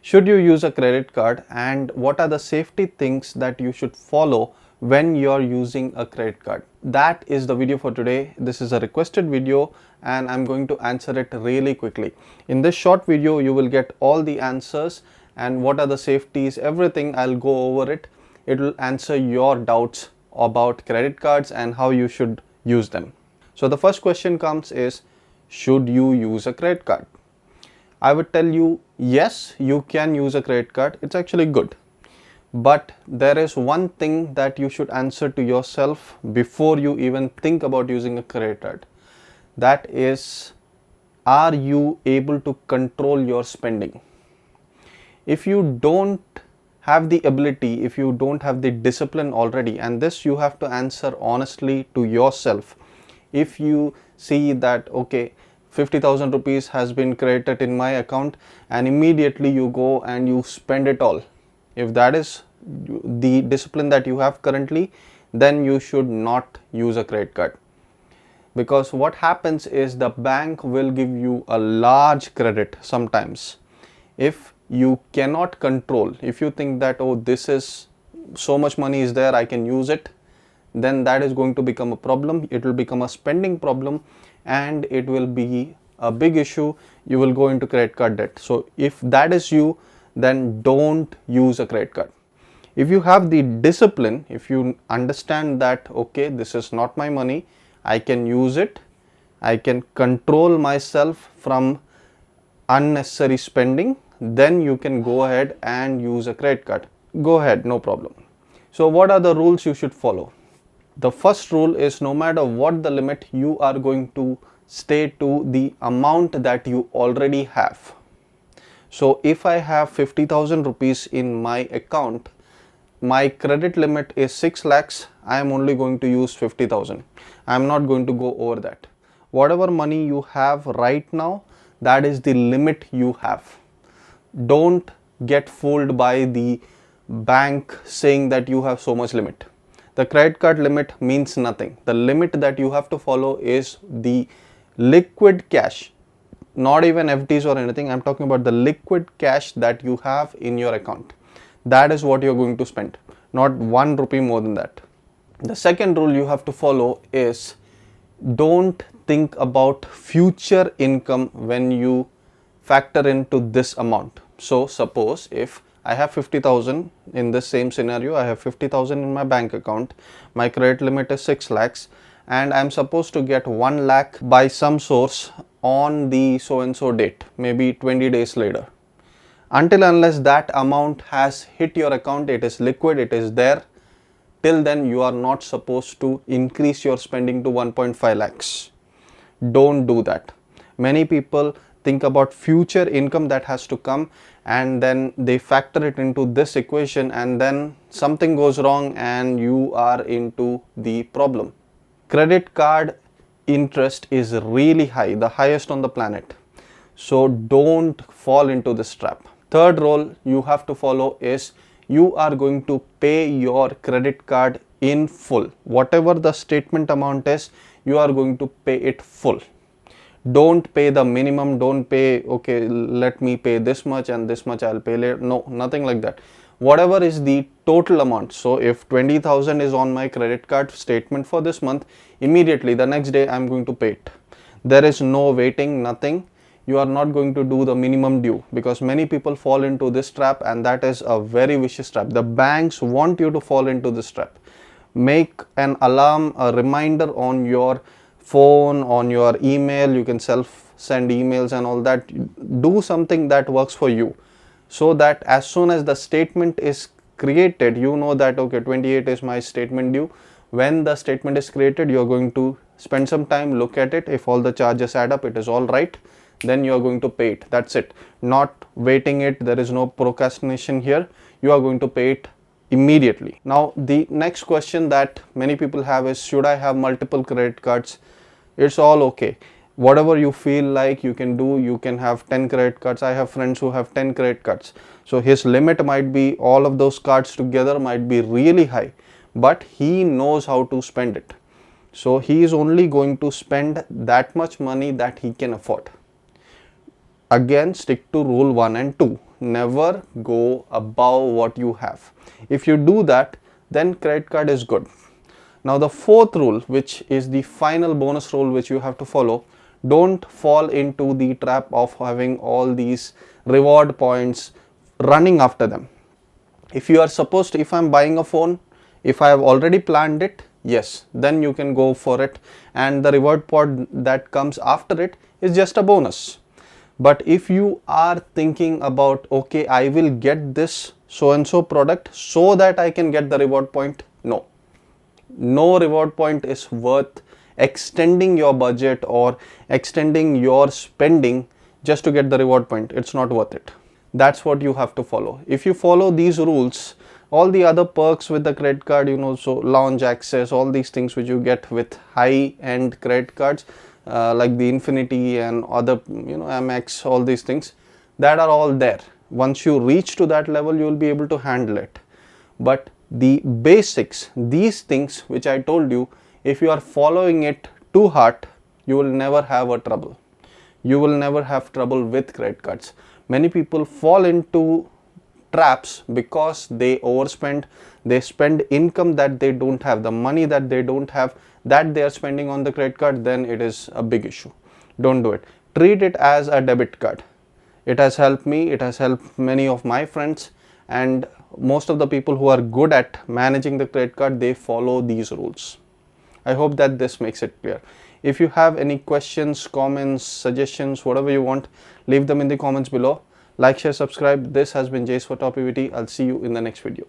Should you use a credit card, and what are the safety things that you should follow when you're using a credit card? That is the video for today. This is a requested video and I'm going to answer it really quickly. In this short video, you will get all the answers and what are the safeties, everything. I'll go over it. It will answer your doubts about credit cards and how you should use them. So the first question comes is, should you use a credit card? I would tell you, yes, you can use a credit card. It's actually good. But there is one thing that you should answer to yourself before you even think about using a credit card. That is, are you able to control your spending? If you don't have the ability, if you don't have the discipline already, and this you have to answer honestly to yourself. If you see that, okay, 50,000 rupees has been credited in my account and immediately you go and you spend it all. If that is the discipline that you have currently, then you should not use a credit card. Because what happens is the bank will give you a large credit sometimes. If you cannot control, if you think that, oh, this is so much money is there, I can use it, then that is going to become a problem. It will become a spending problem and it will be a big issue. You will go into credit card debt. So if that is you, then don't use a credit card. If you have the discipline, if you understand that, okay, this is not my money, I can use it, I can control myself from unnecessary spending, then you can go ahead and use a credit card. Go ahead, no problem. So what are the rules you should follow? The first rule is, no matter what the limit, you are going to stay to the amount that you already have. So if I have 50,000 rupees in my account, my credit limit is 6 lakhs, I am only going to use 50,000. I am not going to go over that. Whatever money you have right now, that is the limit you have. Don't get fooled by the bank saying that you have so much limit. The credit card limit means nothing. The limit that you have to follow is the liquid cash, not even FDs or anything. I'm talking about the liquid cash that you have in your account. That is what you're going to spend, not 1 rupee more than that. The second rule you have to follow is, don't think about future income when you factor into this amount. So suppose if I have 50,000 in this same scenario, I have 50,000 in my bank account, my credit limit is 6 lakhs and I'm supposed to get 1 lakh by some source on the so and so date, maybe 20 days later. Until unless that amount has hit your account, it is liquid, it is there, till then you are not supposed to increase your spending to 1.5 lakhs. Don't do that. Many people think about future income that has to come and then they factor it into this equation and then something goes wrong and you are into the problem. Credit card interest is really high, the highest on the planet. So don't fall into this trap. Third rule you have to follow is, you are going to pay your credit card in full. Whatever the statement amount is, you are going to pay it full. Don't pay the minimum, don't pay, okay, let me pay this much and this much I'll pay later. No, nothing like that. Whatever is the total amount. So if 20,000 is on my credit card statement for this month, immediately the next day I'm going to pay it. There is no waiting, nothing. You are not going to do the minimum due, because many people fall into this trap and that is a very vicious trap. The banks want you to fall into this trap. Make an alarm, a reminder on your phone, on your email. You can self send emails and all that. Do something that works for you, so that as soon as the statement is created, you know that, okay, 28 is my statement due. When the statement is created, you are going to spend some time, look at it. If all the charges add up, it is all right, then you are going to pay it. That's it. Not waiting it. There is no procrastination here. You are going to pay it immediately. Now the next question that many people have is, should I have multiple credit cards? It's all okay. Whatever you feel like you can do. You can have 10 credit cards. I have friends who have 10 credit cards. So his limit might be, all of those cards together might be really high, but he knows how to spend it. So he is only going to spend that much money that he can afford. Again, stick to rule 1 and 2. Never go above what you have. If you do that, then credit card is good. Now the fourth rule, which is the final bonus rule which you have to follow, don't fall into the trap of having all these reward points running after them. If you are supposed to, if I'm buying a phone, if I have already planned it, yes, then you can go for it, and the reward point that comes after it is just a bonus. But if you are thinking about, okay, I will get this so and so product so that I can get the reward point, no reward point is worth extending your budget or extending your spending just to get the reward point. It's not worth it. That's what you have to follow. If you follow these rules, all the other perks with the credit card, so lounge access, all these things which you get with high end credit cards, like the Infinity and other, Amex, all these things, that are all there. Once you reach to that level, you will be able to handle it. But the basics, these things which I told you, if you are following it too hard, you will never have a trouble. You will never have trouble with credit cards. Many people fall into traps because they overspend. They spend income that they don't have, the money that they don't have, that they are spending on the credit card. Then it is a big issue. Don't do it. Treat it as a debit card. It has helped me, it has helped many of my friends, and most of the people who are good at managing the credit card, they follow these rules. I hope that this makes it clear. If you have any questions, comments, suggestions, whatever you want, leave them in the comments below. Like, share, subscribe. This has been Jace for TopEvt. I'll see you in the next video.